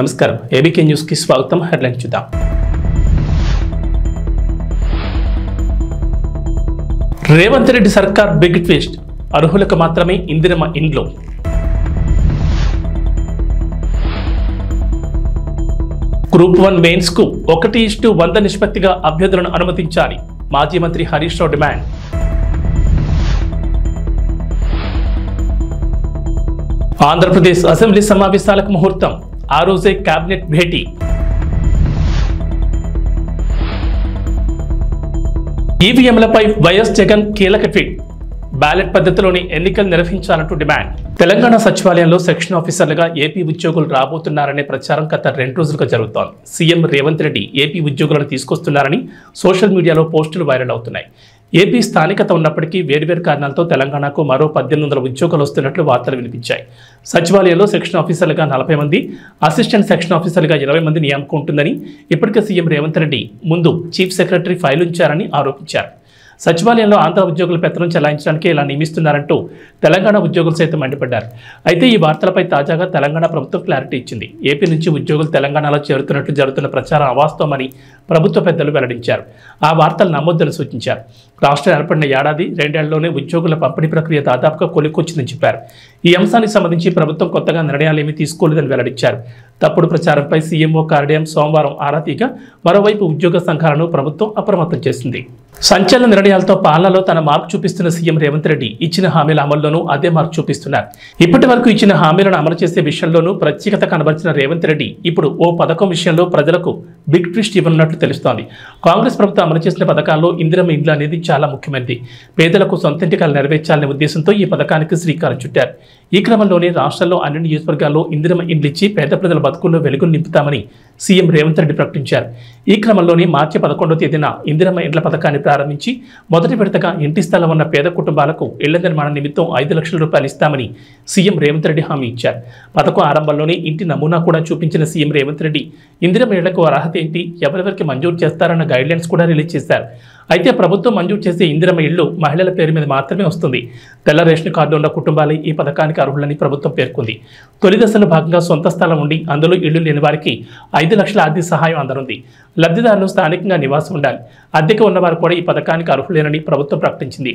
నమస్కారం ABK news కి స్వాగతం. హెడ్లైన్ చూద్దాం. రేవంత్ రెడ్డి సర్కార్ బిగ్ ట్విస్ట్, అర్హులకు మాత్రమే ఇందిరమ్మ ఇండ్లు. గ్రూప్ 1 మెయిన్స్ కు 1:100 నిష్పత్తిగా అభ్యర్థులను అనుమతించాలి, మాజీ మంత్రి హరీష్ రావు డిమాండ్. ఆంధ్రప్రదేశ్ అసెంబ్లీ సమావేశాలకు ముహూర్తం, ఆ రోజే కేబినెట్ భేటీ. ఈవీఎంలపై వైఎస్ జగన్ కీలక ట్వీట్, బ్యాలెట్ పద్ధతిలోని ఎన్నికలు నిర్వహించాలంటూ డిమాండ్. తెలంగాణ సచివాలయంలో సెక్షన్ ఆఫీసర్లుగా ఏపీ ఉద్యోగులు రాబోతున్నారనే ప్రచారం గత 2 రోజులుగా జరుగుతోంది. సీఎం రేవంత్ రెడ్డి ఏపీ ఉద్యోగులను తీసుకొస్తున్నారని సోషల్ మీడియాలో పోస్టులు వైరల్ అవుతున్నాయి. ఏపీ స్థానికత ఉన్నప్పటికీ వేర్వేరు కారణాలతో తెలంగాణకు మరో 1800 ఉద్యోగాలు వస్తున్నట్లు వార్తలు వినిపించాయి. సచివాలయంలో సెక్షన్ ఆఫీసర్లుగా 40 మంది, అసిస్టెంట్ సెక్షన్ ఆఫీసర్లుగా 20 మంది నియామకం ఉంటుందని ఇప్పటికే సీఎం రేవంత్ రెడ్డి ముందు చీఫ్ సెక్రటరీ ఫైల్ ఉంచారని ఆరోపించారు. సచివాలయంలో ఆంధ్ర ఉద్యోగుల పెత్తనం చెలాయించడానికి ఇలా నియమిస్తున్నారంటూ తెలంగాణ ఉద్యోగులు సైతం మండిపడ్డారు. అయితే ఈ వార్తలపై తాజాగా తెలంగాణ ప్రభుత్వం క్లారిటీ ఇచ్చింది. ఏపీ నుంచి ఉద్యోగులు తెలంగాణలో చేరుతున్నట్లు జరుగుతున్న ప్రచారం అవాస్తవమని ప్రభుత్వ పెద్దలు వెల్లడించారు. ఆ వార్తలు నమ్మొద్దని సూచించారు. రాష్ట్రం ఏర్పడిన ఏడాది 2 ఏళ్లలోనే ఉద్యోగుల పంపిణీ ప్రక్రియ దాదాపుగా కొలిక్కొచ్చిందని చెప్పారు. ఈ అంశానికి సంబంధించి ప్రభుత్వం కొత్తగా నిర్ణయాలేమీ తీసుకోలేదని వెల్లడించారు. తప్పుడు ప్రచారంపై సీఎంఓ కార్యాలయం సోమవారం ఆరా తీగా మరోవైపు ఉద్యోగ సంఘాలను ప్రభుత్వం అప్రమత్తం చేసింది. సంచలన నిర్ణయాలతో పాలనలో తన మార్పు చూపిస్తున్న సీఎం రేవంత్ రెడ్డి ఇచ్చిన హామీల అమల్లోనూ అదే మార్పు చూపిస్తున్నారు. ఇప్పటి వరకు ఇచ్చిన హామీలను అమలు చేసే విషయంలోనూ ప్రత్యేకత కనబరిచిన రేవంత్ రెడ్డి ఇప్పుడు ఓ పథకం విషయంలో ప్రజలకు బిగ్ ట్విస్ట్ ఇవ్వనున్నట్లు తెలుస్తోంది. కాంగ్రెస్ ప్రభుత్వం అమలు చేసిన పథకాల్లో ఇందిరమ్మ ఇండ్లు అనేది చాలా ముఖ్యమైనది. పేదలకు సొంతింటి కల నెరవేర్చాలనే ఉద్దేశంతో ఈ పథకానికి శ్రీకారం చుట్టారు. ఈ క్రమంలోనే రాష్ట్రంలో అన్ని నియోజకవర్గాల్లో ఇందిరమ్మ ఇండ్లు ఇచ్చి పేద ప్రజల బతుకుల్లో వెలుగులు నింపుతామని సీఎం రేవంత్ రెడ్డి ప్రకటించారు. ఈ క్రమంలోనే మార్చి 11వ తేదీన ఇందిరమ్మ ఇండ్ల పథకాన్ని ప్రారంభించి మొదటి విడతగా ఇంటి స్థలం ఉన్న పేద కుటుంబాలకు ఇళ్ల నిర్మాణ నిమిత్తం 5 లక్షల రూపాయలు ఇస్తామని సీఎం రేవంత్ రెడ్డి హామీ ఇచ్చారు. పథకం ఆరంభంలోనే ఇంటి నమూనా కూడా చూపించిన సీఎం రేవంత్ రెడ్డి ఇందిరమ్మ ఇళ్లకు అర్హత ఏంటి, ఎవరెవరికి మంజూరు చేస్తారన్న గైడ్లైన్స్ కూడా రిలీజ్ చేశారు. అయితే ప్రభుత్వం మంజూరు చేసే ఇందిరమ్మ ఇళ్లు మహిళల పేరు మీద మాత్రమే వస్తుంది. తెల్ల రేషన్ కార్డు ఉన్న కుటుంబాలే ఈ పథకానికి అర్హులని ప్రభుత్వం పేర్కొంది. తొలి దశలో భాగంగా సొంత స్థలం ఉండి అందులో ఇళ్లు లేని వారికి 5 లక్షల ఆర్థిక సహాయం అందనుంది. లబ్ధిదారులు స్థానికంగా నివాసం ఉండాలి. అద్దెకు ఉన్నవారు కూడా ఈ పథకానికి అర్హులేనని ప్రభుత్వం ప్రకటించింది.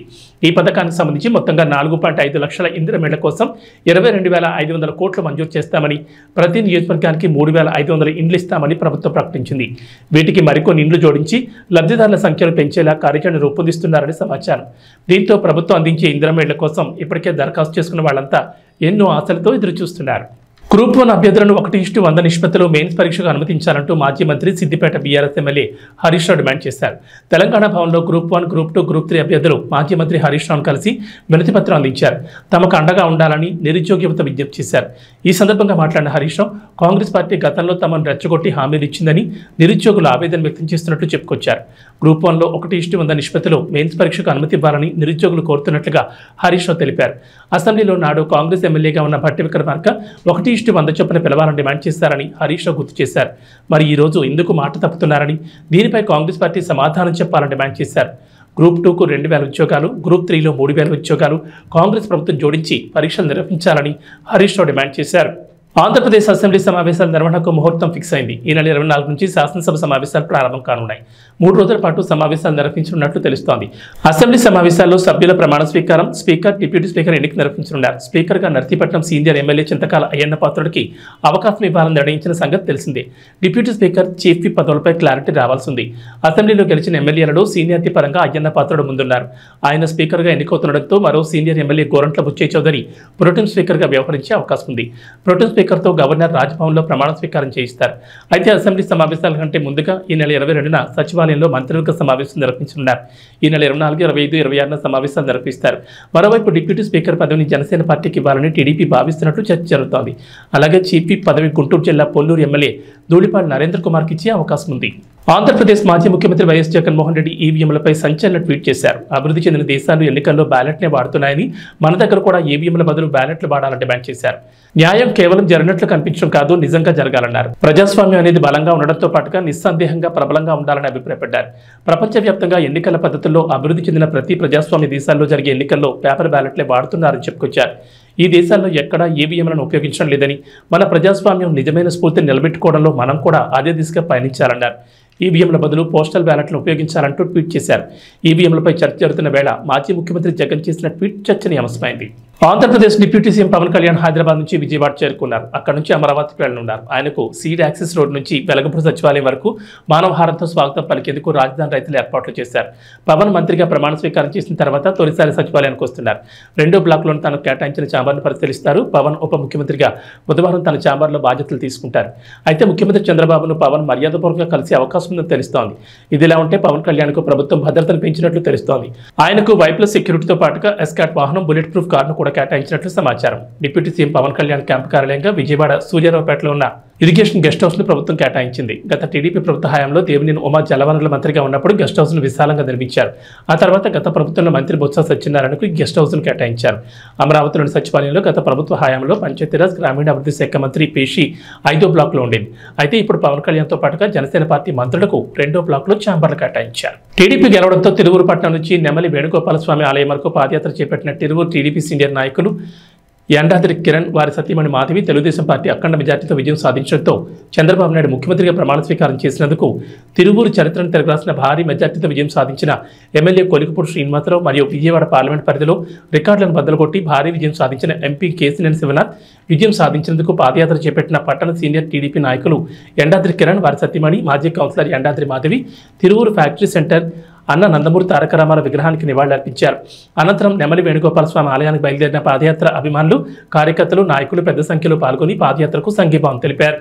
ఈ పథకానికి సంబంధించి మొత్తంగా 4.5 లక్షల ఇందిరమ్మ ఇళ్ల కోసం 22,500 కోట్లు మంజూరు చేస్తామని, ప్రతి నియోజకవర్గానికి 3,500 ఇండ్లు ఇస్తామని ప్రభుత్వం ప్రకటించింది. వీటికి మరికొన్ని ఇండ్లు జోడించి లబ్ధిదారుల సంఖ్యను పెంచేలా కార్యాచరణ రూపొందిస్తున్నారని సమాచారం. దీంతో ప్రభుత్వం అందించే ఇందిరమ్మ ఇళ్ల కోసం ఇప్పటికే దరఖాస్తు చేసుకున్న వాళ్ళంతా ఎన్నో ఆశలతో ఎదురుచూస్తున్నారు. గ్రూప్ 1 అభ్యర్థులను 1:100 నిష్పత్తిలో మెయిన్స్ పరీక్షకు అనుమతించాలంటూ మాజీ మంత్రి Siddipet BRS MLA Harish Rao demand చేశారు. తెలంగాణ భవన్లో గ్రూప్ 1, గ్రూప్ 2, గ్రూప్ 3 అభ్యర్థులు మాజీ మంత్రి హరీష్ రావును కలిసి వినతి పత్రం అందించారు. తమకు అండగా ఉండాలని నిరుద్యోగ యువత విజ్ఞప్తి చేశారు. ఈ సందర్భంగా మాట్లాడిన హరీష్ రావు, కాంగ్రెస్ పార్టీ గతంలో తమను రెచ్చగొట్టి హామీలు ఇచ్చిందని నిరుద్యోగులు ఆవేదన వ్యక్తం చేస్తున్నట్లు చెప్పుకొచ్చారు. గ్రూప్ 1లో 1:100 నిష్పత్తిలో మెయిన్స్ పరీక్షకు అనుమతి ఇవ్వాలని నిరుద్యోగులు కోరుతున్నట్లుగా హరీష్ రావు తెలిపారు. అసెంబ్లీలో నాడు కాంగ్రెస్ ఎమ్మెల్యేగా ఉన్న భట్టి విక్రమార్క 1:100 చొప్పున పిలవాలని డిమాండ్ చేశారని హరీష్ రావు గుర్తు చేశారు. మరి ఈ రోజు ఎందుకు మాట తప్పుతున్నారని, దీనిపై కాంగ్రెస్ పార్టీ సమాధానం చెప్పాలని డిమాండ్ చేశారు. గ్రూప్ 2కు 2,000 ఉద్యోగాలు, గ్రూప్ 3లో 3,000 ఉద్యోగాలు కాంగ్రెస్ ప్రభుత్వం జోడించి పరీక్షలు నిర్వహించాలని హరీష్ రావు డిమాండ్ చేశారు. ఆంధ్రప్రదేశ్ అసెంబ్లీ సమావేశాల నిర్వహణకు ముహూర్తం ఫిక్స్ అయింది. ఈ నెల 24 నుంచి శాసనసభ సమావేశాలు ప్రారంభం కానున్నాయి. 3 రోజుల పాటు సమావేశాలు నిర్వహించనున్నట్లు తెలుస్తోంది. అసెంబ్లీ సమావేశాల్లో సభ్యుల ప్రమాణ స్వీకారం, స్పీకర్, డిప్యూటీ స్పీకర్ ఎన్నిక నిర్వహించనున్నారు. స్పీకర్గా నర్సీపట్నం సీనియర్ ఎమ్మెల్యే చింతకాల అయ్యన్న పాత్రుడికి అవకాశం ఇవ్వాలని నిర్ణయించిన సంగతి తెలిసిందే. డిప్యూటీ స్పీకర్, చీఫ్ విప్ పదవులపై క్లారిటీ రావాల్సి ఉంది. అసెంబ్లీలో గెలిచిన ఎమ్మెల్యేలలో సీనియారిటీ పరంగా అయ్యన్న పాత్రుడు ముందున్నారు. ఆయన స్పీకర్గా ఎన్నికవుతుండటంతో మరో senior MLA Gorantla Butchaiah Chowdary pro tem స్పీకర్గా వ్యవహరించే అవకాశం ఉంది. ప్రొటెం స్పీకర్తో గవర్నర్ రాజ్భవన్లో ప్రమాణ స్వీకారం చేయిస్తారు. అయితే అసెంబ్లీ సమావేశాల కంటే ముందుగా ఈ నెల 22న సచివాలయంలో మంత్రివర్గ సమావేశం నిర్వహించనున్నారు. ఈ నెల 24, 25, 26న సమావేశాలు నిర్వహిస్తారు. మరోవైపు డిప్యూటీ స్పీకర్ పదవిని జనసేన పార్టీకి ఇవ్వాలని టీడీపీ భావిస్తున్నట్లు చర్చ జరుగుతోంది. అలాగే చీఫ్ విప్ పదవి గుంటూరు జిల్లా పొల్లూరు ఎమ్మెల్యే ధూళిపాటి నరేంద్ర కుమార్కి ఇచ్చే అవకాశం ఉంది. ఆంధ్రప్రదేశ్ మాజీ ముఖ్యమంత్రి వైఎస్ జగన్మోహన్ రెడ్డి ఈవీఎంలపై సంచలన ట్వీట్ చేశారు. అభివృద్ధి చెందిన దేశాలు ఎన్నికల్లో బ్యాలెట్నే వాడుతున్నాయని, మన దగ్గర కూడా ఈవీఎంల బదులు బ్యాలెట్లు వాడాలని డిమాండ్ చేశారు. న్యాయం కేవలం జరిగినట్లు కనిపించడం కాదు, నిజంగా జరగాలన్నారు. ప్రజాస్వామ్యం అనేది బలంగా ఉండడంతో పాటుగా నిస్సందేహంగా ప్రబలంగా ఉండాలని అభిప్రాయపడ్డారు. ప్రపంచవ్యాప్తంగా ఎన్నికల పద్ధతుల్లో అభివృద్ధి చెందిన ప్రతి ప్రజాస్వామ్య దేశాల్లో జరిగే ఎన్నికల్లో పేపర్ బ్యాలెట్లే వాడుతున్నారని చెప్పుకొచ్చారు. ఈ దేశాల్లో ఎక్కడా ఈవీఎంలను ఉపయోగించడం లేదని, మన ప్రజాస్వామ్యం నిజమైన స్ఫూర్తిని నిలబెట్టుకోవడంలో మనం కూడా అదే దిశగా పయనించాలన్నారు. ఈవీఎంల బదులు పోస్టల్ బ్యాలెట్లను ఉపయోగించాలంటూ ట్వీట్ చేశారు. ఈవీఎంలపై చర్చ జరుగుతున్న వేళ మాజీ ముఖ్యమంత్రి జగన్ చేసిన ట్వీట్ చర్చనీయాంశమైంది. ఆంధ్రప్రదేశ్ డిప్యూటీ సీఎం పవన్ కళ్యాణ్ హైదరాబాద్ నుంచి విజయవాడ చేరుకున్నారు. అక్కడ నుంచి అమరావతికి వెళ్లనున్నారు. ఆయనకు సీడ్ యాక్సెస్ రోడ్ నుంచి వెలగపూడి సచివాలయం వరకు మానవహారంతో స్వాగతం పలికేందుకు రాజధాని రైతులు ఏర్పాట్లు చేశారు. పవన్ మంత్రిగా ప్రమాణ స్వీకారం చేసిన తర్వాత తొలిసారి సచివాలయానికి వస్తున్నారు. రెండో బ్లాక్లోని తనకు కేటాయించిన ఛాంబర్ను పరిశీలిస్తారు. పవన్ ఉప ముఖ్యమంత్రిగా బుధవారం తన ఛాంబర్లో బాధ్యతలు తీసుకుంటారు. అయితే ముఖ్యమంత్రి చంద్రబాబును పవన్ మర్యాదపూర్వకంగా కలిసి అవకాశం ఉందని తెలుస్తోంది. ఇదిలా ఉంటే పవన్ కళ్యాణ్కు ప్రభుత్వం భద్రతను పెంచినట్లు తెలుస్తోంది. ఆయనకు వైప్లస్ సెక్యూరిటీతో పాటుగా ఎస్కాట్ వాహనం, బుల్లెట్ ప్రూఫ్ కారును కూడా కేటాయించినట్లు సమాచారం. Deputy CM Pawan Kalyan camp కార్యాలయంగా విజయవాడ సూర్యారావుపేటలో ఉన్న ఇరిగేషన్ గెస్ట్ హౌస్ ను ప్రభుత్వం కేటాయించింది. గత టీడీపీ ప్రభుత్వ హయాంలో దేవినేని ఉమా జలవనరుల మంత్రిగా ఉన్నప్పుడు గెస్ట్ హౌస్ ను విశాలంగా నిర్మించారు. ఆ తర్వాత గత ప్రభుత్వంలో మంత్రి బొత్స సత్యనారాయణకు గెస్ట్ హౌస్ ను కేటాయించారు. అమరావతిలోని సచివాలయంలో గత ప్రభుత్వ హయాంలో పంచాయతీరాజ్ గ్రామీణాభివృద్ధి శాఖ మంత్రి పేషి 5వ బ్లాక్ లో ఉండేది. అయితే ఇప్పుడు పవన్ కళ్యాణ్ తో పాటుగా జనసేన పార్టీ మంత్రులకు 2వ బ్లాక్ లో ఛాంబర్లు కేటాయించారు. టీడీపీ గెలవడంతో తిరువురు పట్టణం నుంచి నెమలి వేణుగోపాలస్వామి ఆలయం వరకు పాదయాత్ర చేపట్టిన తిరువురు టీడీపీ సీనియర్ నాయకులు యండాద్రి కిరణ్, వారి సతీమణి మాధవి తెలుగుదేశం పార్టీ అఖండ మెజార్టీతో విజయం సాధించడంతో చంద్రబాబు నాయుడు ముఖ్యమంత్రిగా ప్రమాణ స్వీకారం చేసినందుకు తిరువూరు చరిత్రను తిరగరాసిన భారీ మెజార్టీతో విజయం సాధించిన ఎమ్మెల్యే కొలికపూడి శ్రీనివాసరావు మరియు విజయవాడ పార్లమెంట్ పరిధిలో రికార్డులను బద్దలుకొట్టి భారీ విజయం సాధించిన ఎంపీ కేసినేని శివనాథ్ విజయం సాధించినందుకు పాదయాత్ర చేపట్టిన పట్టణ సీనియర్ టీడీపీ నాయకులు యండాద్రి కిరణ్, వారి సతీమణి మాజీ councillor Yendadri Madhavi Tiruvuru factory centre అన్న నందమూరి తారక రామారావు విగ్రహానికి నివాళులర్పించారు. అనంతరం నెమలి వేణుగోపాలస్వామి ఆలయానికి బయలుదేరిన పాదయాత్ర అభిమానులు, కార్యకర్తలు, నాయకులు పెద్ద సంఖ్యలో పాల్గొని పాదయాత్రకు సంఘీభావం తెలిపారు.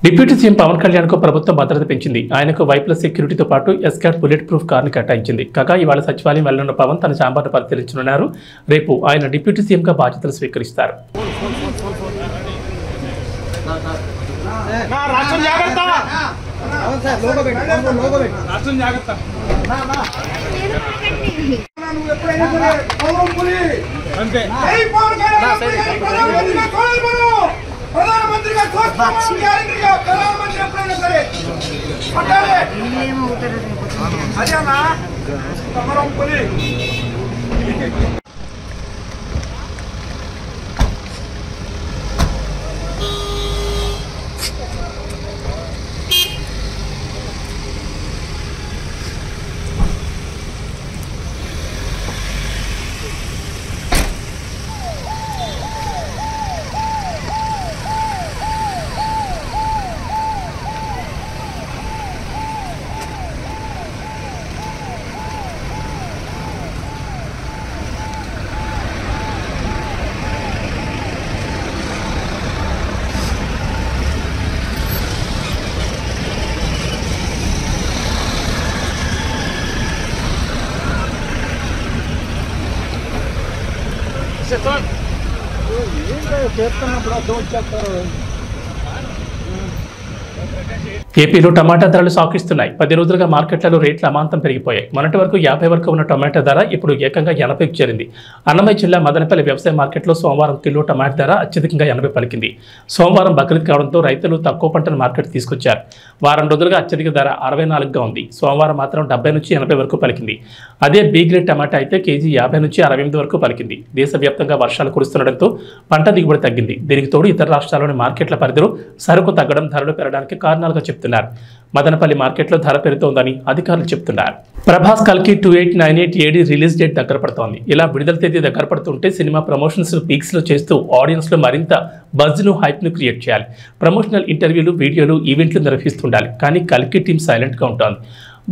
డిప్యూటీ సీఎం పవన్ కళ్యాణ్ కు ప్రభుత్వం భద్రత పెంచింది. ఆయనకు వైప్లస్ సెక్యూరిటీతో పాటు ఎస్కాట్ బుల్లెట్ ప్రూఫ్ కారును కేటాయించింది. కాగా ఇవాళ సచివాలయం వెళ్లనున్న పవన్ తన ఛాంబర్ను పరిశీలించనున్నారు. రేపు ఆయన డిప్యూటీ సీఎం గా బాధ్యతలు స్వీకరిస్తారు. ప్రధానమంత్రిగా గ్యారెంటీగా ప్రధానమంత్రి ఎప్పుడైనా సరే అదేనా సమరం పులి. ఏపీలో టమాటా ధరలు సాకిస్తున్నాయి. 10 రోజులుగా మార్కెట్లలో రేట్లు అమాంతం పెరిగిపోయాయి. మొన్నటి వరకు 50 వరకు ఉన్న టమాటా ధర ఇప్పుడు ఏకంగా 80కి చేరింది. అన్నమయ్య జిల్లా మదనపల్లి వ్యవసాయ మార్కెట్లో సోమవారం కిలో టమాటా ధర అత్యధికంగా 80 పలికింది. సోమవారం బక్రీద్ కావడంతో రైతులు తక్కువ పంటను మార్కెట్ తీసుకొచ్చారు. వారం రోజులుగా అత్యధిక ధర 64గా ఉంది. సోమవారం మాత్రం 70 నుంచి 80 వరకు పలికింది. అదే బి గ్రేడ్ టమాటా అయితే కేజీ 50 నుంచి 68 వరకు పలికింది. దేశవ్యాప్తంగా వర్షాలు కురుస్తుండటంతో పంట దిగుబడి తగ్గింది. దీనికి తోడు ఇతర రాష్ట్రాల్లోని మార్కెట్ల పరిధిలో సరుకు తగ్గడం, ధరలు పెరగడానికి కారణాలుగా చెప్తున్నారు. మదనపల్లి మార్కెట్లో ధర పెరుగుతోందని అధికారులు చెప్తున్నారు. ప్రభాస్ కల్కి 2898 ఏడి రిలీజ్ డేట్ దగ్గర పడుతోంది. ఇలా విడుదల తేదీ దగ్గర పడుతుంటే సినిమా ప్రమోషన్స్ పీక్స్ లో చేస్తూ ఆడియన్స్ లో మరింత బజ్ ను, హైప్ ను క్రియేట్ చేయాలి. ప్రమోషనల్ ఇంటర్వ్యూలు, వీడియోలు, ఈవెంట్లు నిర్వహిస్తుండాలి. కానీ కల్కి టీం సైలెంట్ గా ఉంటుంది.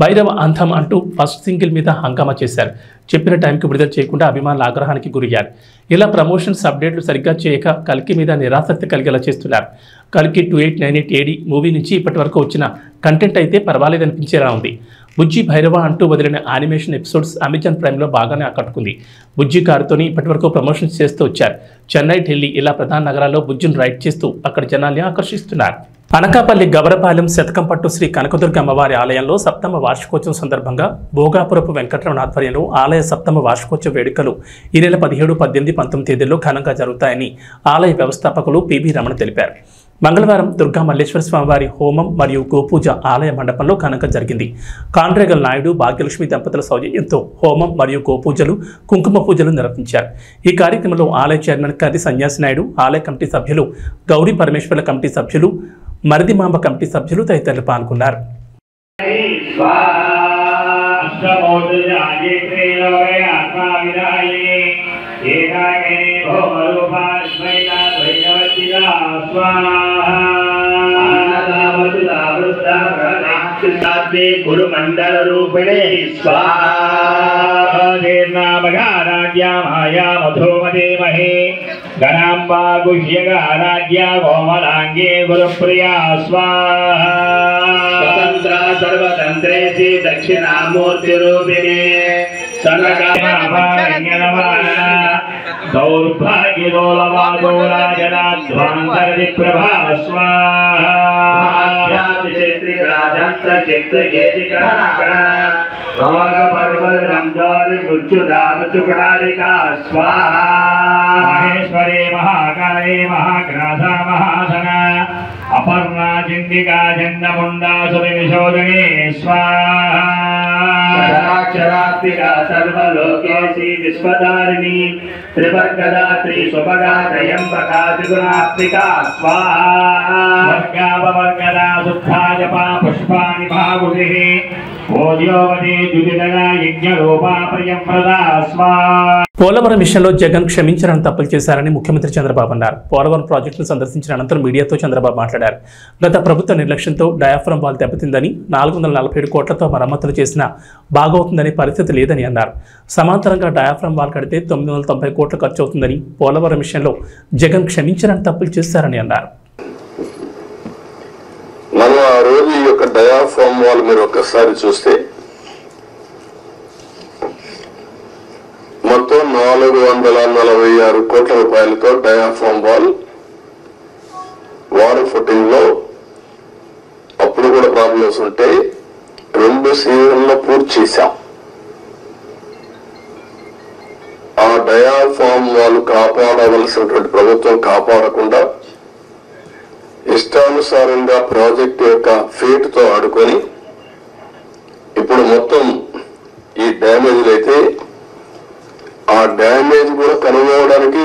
భైరవ అంతం అంటూ ఫస్ట్ సింగిల్ మీద హంగామా చేశారు. చెప్పిన టైంకి విడుదల చేయకుండా అభిమానుల ఆగ్రహానికి గురయ్యారు. ఇలా ప్రమోషన్స్ అప్డేట్లు సరిగ్గా చేయక కల్కి మీద నిరాసక్తి కలిగేలా చేస్తున్నారు. కల్కి 2898 ఏడి మూవీ నుంచి ఇప్పటి వరకు వచ్చిన కంటెంట్ అయితే పర్వాలేదనిపించేలా ఉంది. బుజ్జి భైరవ అంటూ వదిలిన యానిమేషన్ ఎపిసోడ్స్ అమెజాన్ ప్రైమ్లో బాగానే ఆకట్టుకుంది. బుజ్జి కారుతోని ఇప్పటి వరకు ప్రమోషన్స్ చేస్తూ వచ్చారు. చెన్నై, ఢిల్లీ ఇలా ప్రధాన నగరాల్లో బుజ్జిని రైడ్ చేస్తూ అక్కడ జనాల్ని ఆకర్షిస్తున్నారు. అనకాపల్లి గవరపాలెం శతకంపట్టు శ్రీ కనకదుర్గ అమ్మవారి ఆలయంలో సప్తమ వార్షికోత్సవం సందర్భంగా భోగాపురపు వెంకటరమణ ఆధ్వర్యంలో ఆలయ సప్తమ వార్షికోత్సవ వేడుకలు ఈ నెల 17, 18, 19 తేదీల్లో ఘనంగా జరుగుతాయని ఆలయ వ్యవస్థాపకులు పిబి రమణ తెలిపారు. మంగళవారం దుర్గా మల్లేశ్వర స్వామివారి హోమం మరియు గోపూజ ఆలయ మండపంలో ఘనంగా జరిగింది. కాండ్రేగల్ నాయుడు, భాగ్యలక్ష్మి దంపతుల సౌజన్యంతో హోమం మరియు గోపూజలు, కుంకుమ పూజలు నిర్వహించారు. ఈ కార్యక్రమంలో ఆలయ చైర్మన్ కర్రి సన్యాసి నాయుడు, ఆలయ కమిటీ సభ్యులు, గౌరీ పరమేశ్వర్ల కమిటీ సభ్యులు, మరిదిమాంబ కమిటీ సభ్యులు తదితరులు పాల్గొన్నారు. गुरुमंडल रूपिणे स्वाहा माया मधुमते महे गणाम्बा गुह्यगाराध्या कोमलांगे गुरुप्रिया स्वाहा स्वतंत्र सर्वतंत्रेषि दक्षिणामूर्ति रूपिणे दौर्भाग्योलवादोराजनाध्वान्तरप्रभा स्वाहा महेश्वरे महाकाले महाग्रासा महासना अपर्णा चिंडिका चंडमुंडा सुविशोधने स्वाहा क्षरात्मिका सर्वलोकेशी विश्वधारिणी त्रिवर्गदा त्रिशुभगा त्रयंबका त्रिगुणात्मिका स्वाहा वर्गापवर्गदा शुद्धा जपा पुष्पाणि भागुभिः ओद्योवती जुदिदगा यज्ञरूपा प्रियंप्रदा स्वाहा. పోలవరం విషయంలో జగన్ క్షమించాలని తప్పులు చేశారని ముఖ్యమంత్రి చంద్రబాబు అన్నారు. పోలవరం ప్రాజెక్టును సందర్శించిన అనంతరం మీడియాతో చంద్రబాబు మాట్లాడారు. గత ప్రభుత్వ నిర్లక్ష్యంతో డయాఫ్రమ్ వాల్ దెబ్బతిందని, 447 కోట్లతో మరమ్మతులు చేసినా బాగవుతుందని పరిస్థితి లేదని అన్నారు. సమాంతరంగా డయాఫ్రమ్ వాల్ కడితే 990 కోట్లు ఖర్చు అవుతుందని, పోలవరం విషయంలో జగన్ క్షమించాలని తప్పులు చేశారని అన్నారు. మనం ఆ రోజు ఈ యొక్క డయాఫ్రమ్ వాల్ మీరు ఒక్కసారి చూస్తే మొత్తం 446 కోట్ల రూపాయలతో డయాఫ్రమ్ వాల్ వాటర్ ఫుటింగ్ లో అప్పుడు కూడా ప్రాబ్లమ్స్ ఉంటే 2 సీజన్లో పూర్తి చేశాం. ఆ డయాఫ్రమ్ వాల్ కాపాడవలసినటువంటి ప్రభుత్వం కాపాడకుండా ఇష్టానుసారంగా ప్రాజెక్ట్ యొక్క ఫేట్ తో ఆడుకొని ఇప్పుడు మొత్తం ఈ డ్యామేజ్లు అయితే ఆ డ్యామేజ్ కూడా కనుగొనడానికి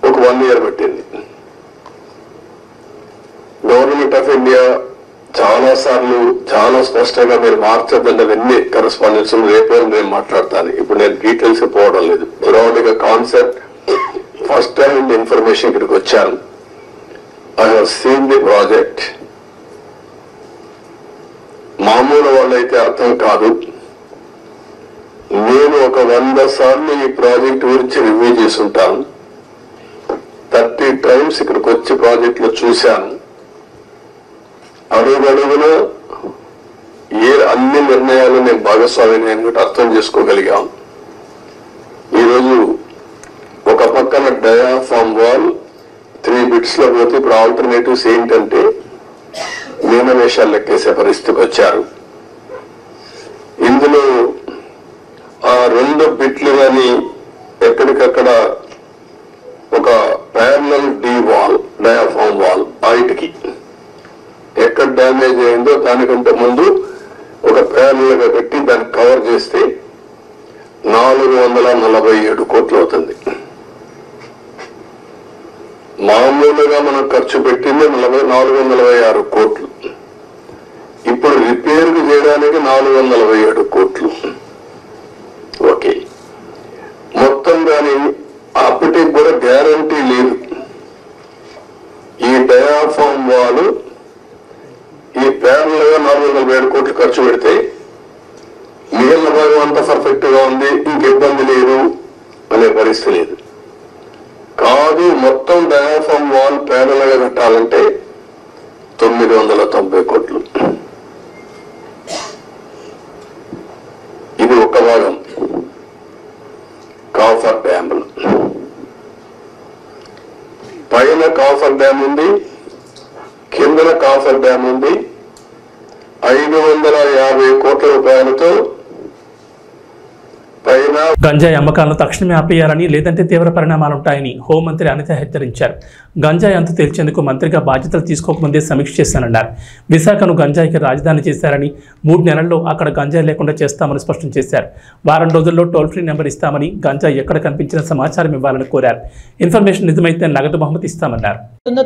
ఒక 1 year పట్టింది. గవర్నమెంట్ ఆఫ్ ఇండియా చాలా సార్లు చాలా స్పష్టంగా మీరు మార్చద్దండి అవన్నీ కరెస్పాండెన్స్ రేపే నేను మాట్లాడతాను. ఇప్పుడు నేను డీటెయిల్స్ పోవడం లేదు. బ్రాడ్ గా కాన్సెప్ట్ ఫస్ట్ హ్యాండ్ ఇన్ఫర్మేషన్ ఇక్కడికి వచ్చాను. I have seen the project. మామూలు వాళ్ళైతే అర్థం కాదు. నేను ఒక 100 సార్లు ఈ ప్రాజెక్ట్ గురించి రివ్యూ చేసుంటాను. 30 times ఇక్కడికి వచ్చి ప్రాజెక్ట్ లో చూశాను. అడుగడుగున అన్ని నిర్ణయాలు నేను భాగస్వామిని అర్థం చేసుకోగలిగాం. ఈరోజు ఒక పక్కన డయాఫ్రమ్ వాల్ 3 bits లో పోతే ఇప్పుడు ఆల్టర్నేటివ్స్ ఏంటంటే మీనవేషాలు లెక్కేసే పరిస్థితికి వచ్చారు. ఇందులో ఆ 2 బిట్లు కానీ ఎక్కడికక్కడ ఒక parallel D wall diaphragm wall హైట్కి ఎక్కడ డ్యామేజ్ అయిందో దానికంటే ముందు ఒక ప్యారలల్ గా పెట్టి దాన్ని కవర్ చేస్తే 447 కోట్లు అవుతుంది. మామూలుగా మనం ఖర్చు పెట్టింది 446 కోట్లు. ఇప్పుడు రిపేర్ చేయడానికి 447 కోట్లు. ఓకే, మొత్తం దాని అప్పటికి కూడా గ్యారంటీ లేదు. ఈ డయాఫ్రమ్ వాల్ ఈ ప్యారల్ గా 447 కోట్లు ఖర్చు పెడితే మిగిలిన భాగం అంతా పర్ఫెక్ట్ గా ఉంది, ఇంక ఇబ్బంది లేదు అనే పరిస్థితి లేదు. కాదు, మొత్తం డయాఫ్రమ్ వాల్ ప్యారల్ గా కట్టాలంటే 990 కోట్లు. ఇది ఒక భాగం. కాఫర్ డ్యామ్ పైన కాఫర్ డ్యామ్ ఉంది, కిందన కాఫర్ డ్యామ్ ఉంది. 550 కోట్ల రూపాయలతో పైన గంజాయి అమ్మకాలను తక్షణమే ఆపేయాలని, లేదంటే తీవ్ర పరిణామాలుంటాయని హోంమంత్రి అనిత హెచ్చరించారు. గంజాయి అంతు తేల్చేందుకు మంత్రిగా బాధ్యతలు తీసుకోకముందే సమీక్ష చేశానన్నారు. విశాఖను గంజాయికి రాజధాని చేశారని, 3 నెలల్లో అక్కడ గంజాయి లేకుండా చేస్తామని స్పష్టం చేశారు. వారం రోజుల్లో టోల్ ఫ్రీ నెంబర్ ఇస్తామని, గంజాయి ఎక్కడ కనిపించిన సమాచారం ఇవ్వాలని కోరారు. ఇన్ఫర్మేషన్ నిజమైతే నగదు బహుమతి ఇస్తామన్నారు.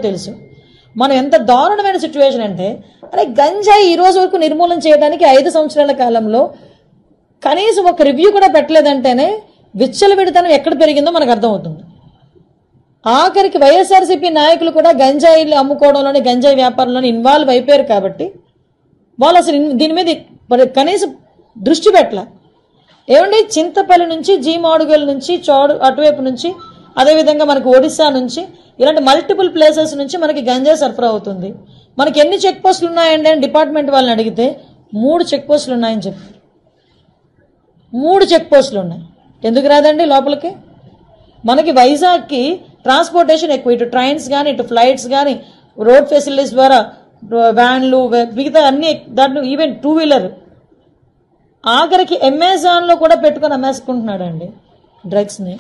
తెలుసు మనం ఎంత దారుణమైన సిచ్యువేషన్ అంటే, అరే గంజాయి ఈ రోజు వరకు నిర్మూలన చేయడానికి 5 సంవత్సరాల కాలంలో కనీసం ఒక రివ్యూ కూడా పెట్టలేదంటేనే విచ్చలవిడితనం ఎక్కడ పెరిగిందో మనకు అర్థమవుతుంది. ఆఖరికి వైఎస్ఆర్సీపీ నాయకులు కూడా గంజాయిలు అమ్ముకోవడంలోని, గంజాయి వ్యాపారంలోని ఇన్వాల్వ్ అయిపోయారు కాబట్టి వాళ్ళు అసలు దీని మీద కనీసం దృష్టి పెట్టలే. ఏమండి, చింతపల్లి నుంచి, జీమాడుగల్ నుంచి, అటువైపు నుంచి, అదేవిధంగా మనకి ఒడిశా నుంచి, ఇలాంటి మల్టిపుల్ ప్లేసెస్ నుంచి మనకి గంజాయి సరఫరా అవుతుంది. మనకి ఎన్ని చెక్ పోస్టులు ఉన్నాయండి అని డిపార్ట్మెంట్ వాళ్ళని అడిగితే 3 చెక్ పోస్టులు ఉన్నాయని చెప్పారు. 3 చెక్ పోస్టులు ఉన్నాయి. ఎందుకు రాదండి లోపలికి? మనకి వైజాగ్కి ట్రాన్స్పోర్టేషన్ ఎక్కువ, ఇటు ట్రైన్స్ కానీ, ఇటు ఫ్లైట్స్ కానీ, రోడ్ ఫెసిలిటీస్ ద్వారా వ్యాన్లు, మిగతా అన్ని, దాంట్లో ఈవెన్ 2 వీలర్, ఆఖరికి అమెజాన్లో కూడా పెట్టుకొని అమ్మేసుకుంటున్నాడు అండి డ్రగ్స్ని.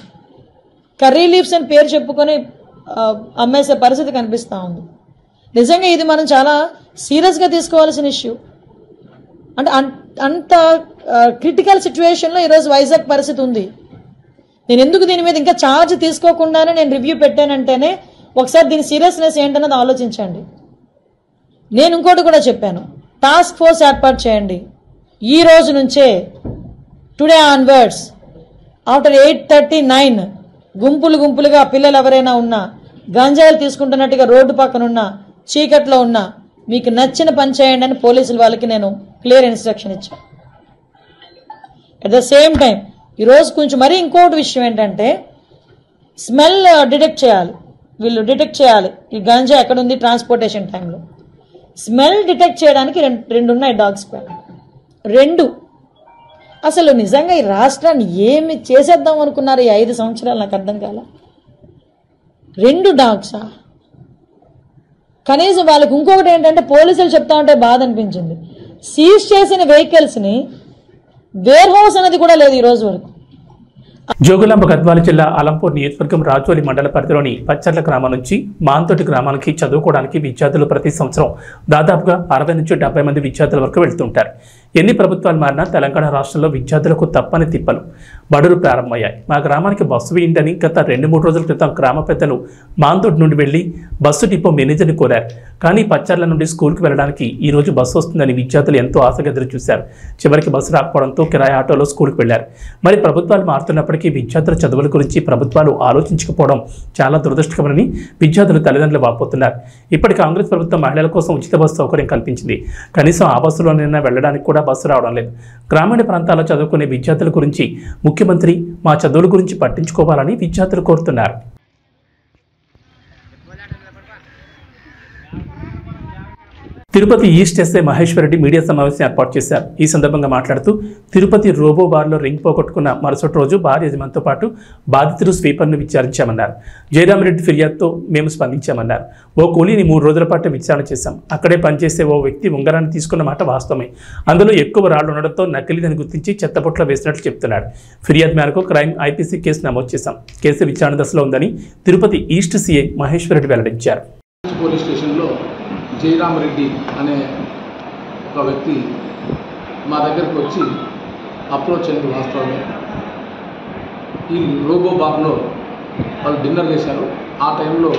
కర్రీ లీవ్స్ అని పేరు చెప్పుకొని అమ్మేసే పరిస్థితి కనిపిస్తూ ఉంది. నిజంగా ఇది మనం చాలా సీరియస్గా తీసుకోవాల్సిన ఇష్యూ. అంటే అంత క్రిటికల్ సిచ్యువేషన్లో ఈరోజు వైజాగ్ పరిస్థితి ఉంది. నేను ఎందుకు దీని మీద ఇంకా ఛార్జ్ తీసుకోకుండానే నేను రివ్యూ పెట్టానంటేనే ఒకసారి దీని సీరియస్నెస్ ఏంటన్నది ఆలోచించండి. నేను ఇంకోటి కూడా చెప్పాను, టాస్క్ ఫోర్స్ ఏర్పాటు చేయండి. ఈ రోజు నుంచే టుడే ఆన్వర్డ్స్ ఆఫ్టర్ 8:39 గుంపులుగా పిల్లలు ఎవరైనా ఉన్నా, గంజాయిలు తీసుకుంటున్నట్టుగా రోడ్డు పక్కన ఉన్నా, చీకట్లో ఉన్నా, మీకు నచ్చిన పని చేయండి అని పోలీసుల వాళ్ళకి నేను క్లియర్ ఇన్స్ట్రక్షన్ ఇచ్చాను. అట్ ద సేమ్ టైం ఈరోజు కొంచెం మరీ ఇంకోటి విషయం ఏంటంటే, స్మెల్ డిటెక్ట్ చేయాలి. వీళ్ళు డిటెక్ట్ చేయాలి ఈ గంజా ఎక్కడ ఉంది ట్రాన్స్పోర్టేషన్ టైంలో. స్మెల్ డిటెక్ట్ చేయడానికి రెండు ఉన్నాయి డాగ్స్ పైన. 2 అసలు నిజంగా ఈ రాష్ట్రాన్ని ఏమి చేసేద్దాం అనుకున్నారు ఈ 5 సంవత్సరాలు? నాకు అర్థం కాల. 2 డాగ్సా? కనీసం వాళ్ళకి ఇంకొకటి ఏంటంటే, పోలీసులు చెప్తా ఉంటే బాధ అనిపించింది, సీజ్ చేసిన వెహికల్స్ని వేర్ హౌస్ అనేది కూడా లేదు ఈ రోజు వరకు. జోగులాంబ గద్వాల జిల్లా అలంపూర్ నియోజకవర్గం రాజోలి మండల పరిధిలోని పచ్చర్ల గ్రామం నుంచి మాంతోటి గ్రామానికి చదువుకోవడానికి విద్యార్థులు ప్రతి సంవత్సరం దాదాపుగా 60 నుంచి 70 మంది విద్యార్థుల వరకు వెళ్తుంటారు. ఎన్ని ప్రభుత్వాలు మారినా తెలంగాణ రాష్ట్రంలో విద్యార్థులకు తప్పని తిప్పలు బడులు ప్రారంభమయ్యాయి. మా గ్రామానికి బస్సు వేయండి గత 2-3 రోజుల క్రితం గ్రామ పెద్దలు మాంతోటి నుండి వెళ్లి బస్సు డిపో మేనేజర్ని కోరారు. కానీ పచ్చర్ల నుండి స్కూల్కి వెళ్ళడానికి ఈ రోజు బస్సు వస్తుందని విద్యార్థులు ఎంతో ఆశగా ఎదురు చూశారు. చివరికి బస్సు రాకపోవడంతో కిరాయి ఆటోలో స్కూల్కి వెళ్లారు. మరి ప్రభుత్వాలు మారుతున్నప్పటికీ విద్యార్థుల చదువుల గురించి ప్రభుత్వాలు ఆలోచించకపోవడం చాలా దురదృష్టకరమని విద్యార్థులు తల్లిదండ్రులు వాపోతున్నారు. ఇప్పటి కాంగ్రెస్ ప్రభుత్వం మహిళల కోసం ఉచిత బస్సు సౌకర్యం కల్పించింది. కనీసం ఆ బస్సులోనైనా వెళ్లడానికి కూడా బస్సు రావడం లేదు. గ్రామీణ ప్రాంతాల్లో చదువుకునే విద్యార్థుల గురించి ముఖ్యమంత్రి మా చదువుల గురించి పట్టించుకోవాలని విద్యార్థులు కోరుతున్నారు. Tirupati east SI Maheshwar Reddy media సమావేశం ఏర్పాటు చేశారు. ఈ సందర్భంగా మాట్లాడుతూ తిరుపతి రోబో బార్లో రింగ్ పోగొట్టుకున్న మరుసటి రోజు బార్ యజమానితో పాటు బాధితులు స్వీపర్ను విచారించామన్నారు. జయరామరెడ్డి ఫిర్యాదుతో మేము స్పందించామన్నారు. ఓ కూలీని 3 రోజుల పాటు విచారణ చేశాం. అక్కడే పనిచేసే ఓ వ్యక్తి ఉంగరాన్ని తీసుకున్న మాట వాస్తవమే. అందులో ఎక్కువ రాళ్లు ఉండడంతో నకిలీదని గుర్తించి చెత్తపొట్ల వేసినట్లు చెప్తున్నాడు. ఫిర్యాదు మేరకు క్రైమ్ ఐపీసీ కేసు నమోదు చేశాం. కేసు విచారణ దశలో ఉందని తిరుపతి ఈస్ట్ సీఐ మహేశ్వర్ రెడ్డి వెల్లడించారు. పోలీస్ స్టేషన్లో జయరామరెడ్డి అనే ఒక వ్యక్తి మా దగ్గరకు వచ్చి అప్రోచ్ అయింది వాస్తవమే. ఈ రోబో బార్లో వాళ్ళు డిన్నర్ చేశారు. ఆ టైంలో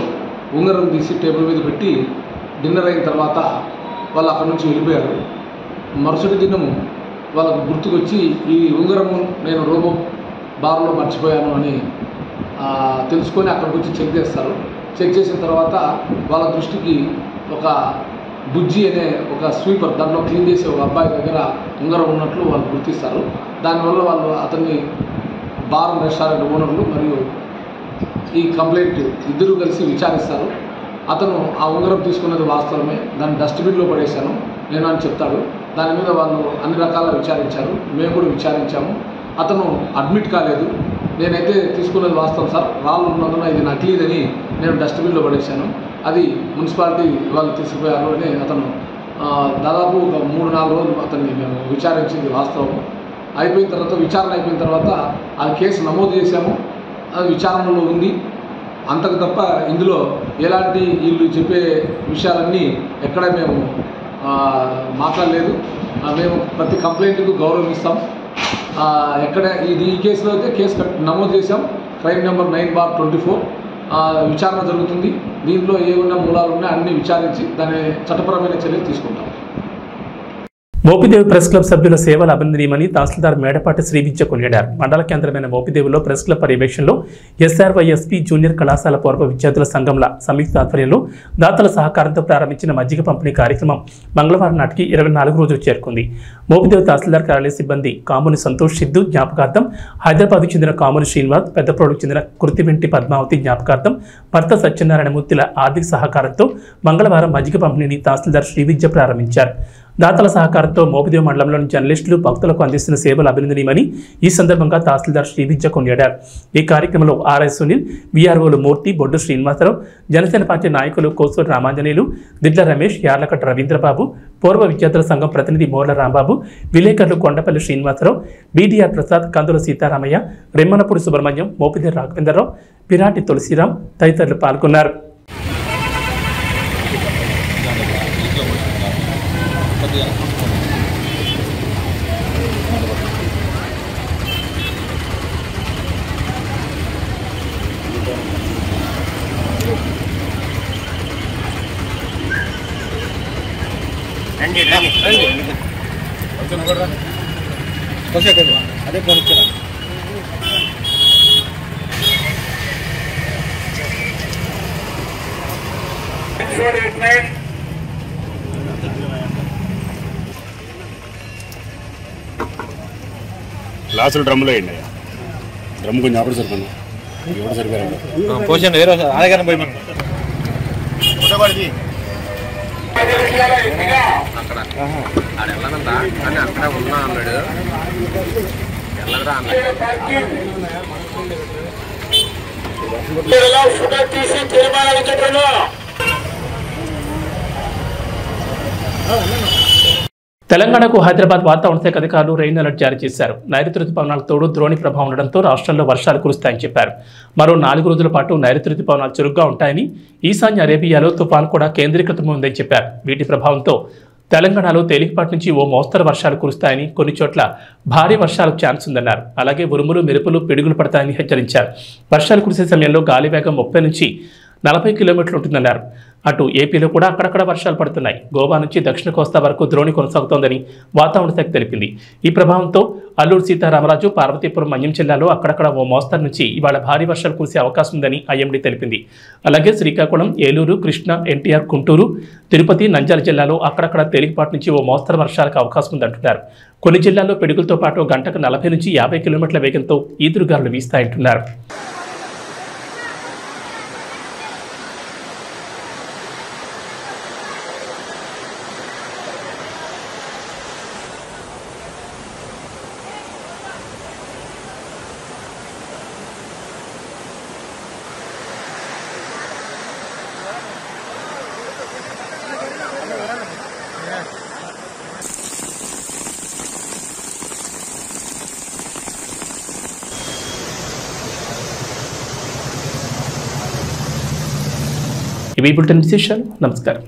ఉంగరం తీసి టేబుల్ మీద పెట్టి డిన్నర్ అయిన తర్వాత వాళ్ళు అక్కడి నుంచి వెళ్ళిపోయారు. మరుసటి దినము వాళ్ళకు గుర్తుకొచ్చి ఈ ఉంగరము నేను రోబో బార్లో మర్చిపోయాను అని తెలుసుకొని అక్కడికి వచ్చి చెక్ చేస్తారు. చెక్ చేసిన తర్వాత వాళ్ళ దృష్టికి ఒక బుజ్జి అనే ఒక స్వీపర్, దాంట్లో క్లీన్ చేసే ఒక అబ్బాయి దగ్గర ఉంగరం ఉన్నట్లు వాళ్ళు గుర్తిస్తారు. దానివల్ల వాళ్ళు అతన్ని బార్ రెస్టారెంట్ ఓనర్లు మరియు ఈ కంప్లైంట్ ఇద్దరు కలిసి విచారిస్తారు. అతను ఆ ఉంగరం తీసుకున్నది వాస్తవమే, దాన్ని డస్ట్బిన్లో పడేశాను నేను అని చెప్తాడు. దాని మీద వాళ్ళు అన్ని రకాల విచారించారు, మేము కూడా విచారించాము. అతను అడ్మిట్ కాలేదు, నేనైతే తీసుకున్నది వాస్తవం సార్, రాళ్ళు ఉన్నందున ఇది నకిలీదని నేను డస్ట్బిన్లో పడేశాను, అది మున్సిపాలిటీ వాళ్ళు తీసుకుపోయారు అని అతను దాదాపు ఒక 3-4 రోజులు అతన్ని మేము విచారించింది వాస్తవం. అయిపోయిన తర్వాత విచారణ అయిపోయిన తర్వాత ఆ కేసు నమోదు చేశాము. అది విచారణలో ఉంది. అంతకు తప్ప ఇందులో ఎలాంటి వీళ్ళు చెప్పే విషయాలన్నీ ఎక్కడ మేము మాట్లాడలేదు. మేము ప్రతి కంప్లైంట్కు గౌరవం ఇస్తాం. ఎక్కడ ఈ కేసులో అయితే కేసు నమోదు చేశాం. క్రైమ్ నెంబర్ 9/24 విచారణ జరుగుతుంది. దీంట్లో ఏమన్నా మూలాలు ఉన్నాయో అన్ని విచారించి దాని చట్టపరమైన చర్యలు తీసుకుంటాం. మోపిదేవి ప్రెస్ క్లబ్ సభ్యుల సేవలు అభినందనీయమని తహసీల్దార్ మేడపాటి శ్రీవిద్య కొనియాడారు. మండల కేంద్రమైన మోపిదేవిలో ప్రెస్ క్లబ్ పర్యవేక్షణలో SRYSP జూనియర్ కళాశాల పూర్వ విద్యార్థుల సంఘంల సంయుక్త ఆధ్వర్యంలో దాతల సహకారంతో ప్రారంభించిన మజ్జిగ పంపిణీ కార్యక్రమం మంగళవారం నాటికి 24 రోజులు చేరుకుంది. మోపిదేవి తహసీల్దార్ కార్యాలయ సిబ్బంది కాముని సంతోష్ సిద్ధు జ్ఞాపకార్థం, హైదరాబాద్కు చెందిన కాముని శ్రీనివాస్, పెద్దప్రోడుకు చెందిన కృతివెంటి పద్మావతి జ్ఞాపకార్థం, భర్త సత్యనారాయణమూర్తిల ఆర్థిక సహకారంతో మంగళవారం మజ్జిగ పంపిణీని తహసీల్దార్ శ్రీవిద్య ప్రారంభించారు. దాతల సహకారంతో మోపిదేవి మండలంలోని జర్నలిస్టులు భక్తులకు అందిస్తున్న సేవలు అభినందనీయమని ఈ సందర్భంగా తహసీల్దార్ శ్రీవిద్య కొనియాడారు. ఈ కార్యక్రమంలో RI సునీల్, VROలు మూర్తి, బొడ్డు శ్రీనివాసరావు, జనసేన పార్టీ నాయకులు కోసూరు రామాంజనేయులు, దిడ్ల రమేష్, యార్లకట్ట రవీంద్రబాబు, పూర్వ విద్యార్థుల సంఘం ప్రతినిధి మోర్ల రాంబాబు, విలేకరులు కొండపల్లి శ్రీనివాసరావు, BDR ప్రసాద్, కందుల సీతారామయ్య, రెమ్మనపూడి సుబ్రహ్మణ్యం, మోపిదేవి రాఘవేంద్రరావు, పిరాటి తులసిరాం తదితరులు పాల్గొన్నారు. అదే కొనుక్కున్నాను. గ్లాసులు డ్రమ్ములో వేయండి. డ్రమ్ కొంచెం అప్పుడు సరిపోయింది. ఎవరు సరిపోయారు పోషన్ వేరే ఆదగారం పోయి మనం అక్కడ ఉన్నా అన్నాడు. తెలంగాణకు హైదరాబాద్ వాతావరణ శాఖ అధికారులు రెయిన్ అలర్ట్ జారీ చేశారు. నైరుతి రుతుపవనాలకు తోడు ద్రోణి ప్రభావం ఉండడంతో రాష్ట్రంలో వర్షాలు కురుస్తాయని చెప్పారు. మరో 4 రోజుల పాటు నైరుతి రుతుపవనాలు చురుగ్గా ఉంటాయని, ఈశాన్య అరేబియాలో తుఫాను కూడా కేంద్రీకృతమైందని చెప్పారు. వీటి ప్రభావంతో తెలంగాణలో తేలికపాటి నుంచి ఓ మోస్తరు వర్షాలు కురుస్తాయని, కొన్ని చోట్ల భారీ వర్షాలకు ఛాన్స్ ఉందన్నారు. అలాగే ఉరుములు, మెరుపులు, పిడుగులు పడతాయని హెచ్చరించారు. వర్షాలు కురిసే సమయంలో గాలి వేగం 30 నుంచి 40 కిలోమీటర్లు ఉంటుందన్నారు. అటు ఏపీలో కూడా అక్కడక్కడ వర్షాలు పడుతున్నాయి. గోవా నుంచి దక్షిణ కోస్తా వరకు ద్రోణి కొనసాగుతోందని వాతావరణ శాఖ తెలిపింది. ఈ ప్రభావంతో అల్లూరు సీతారామరాజు, పార్వతీపురం, మన్యం జిల్లాలో అక్కడక్కడ ఓ మోస్తరు నుంచి ఇవాళ భారీ వర్షాలు కురిసే అవకాశం ఉందని IMD తెలిపింది. అలాగే శ్రీకాకుళం, ఏలూరు, కృష్ణా, NTR, గుంటూరు, తిరుపతి, నంద్యాల జిల్లాలో అక్కడక్కడ తేలికపాటి నుంచి ఓ మోస్తరు వర్షాలకు అవకాశం ఉందంటున్నారు. కొన్ని జిల్లాల్లో పిడుగులతో పాటు గంటకు 40 నుంచి 50 కిలోమీటర్ల వేగంతో ఈదురుగాలులు వీస్తాయంటున్నారు. ఇవి బులెటిన్ విశేషాలు. నమస్కారం.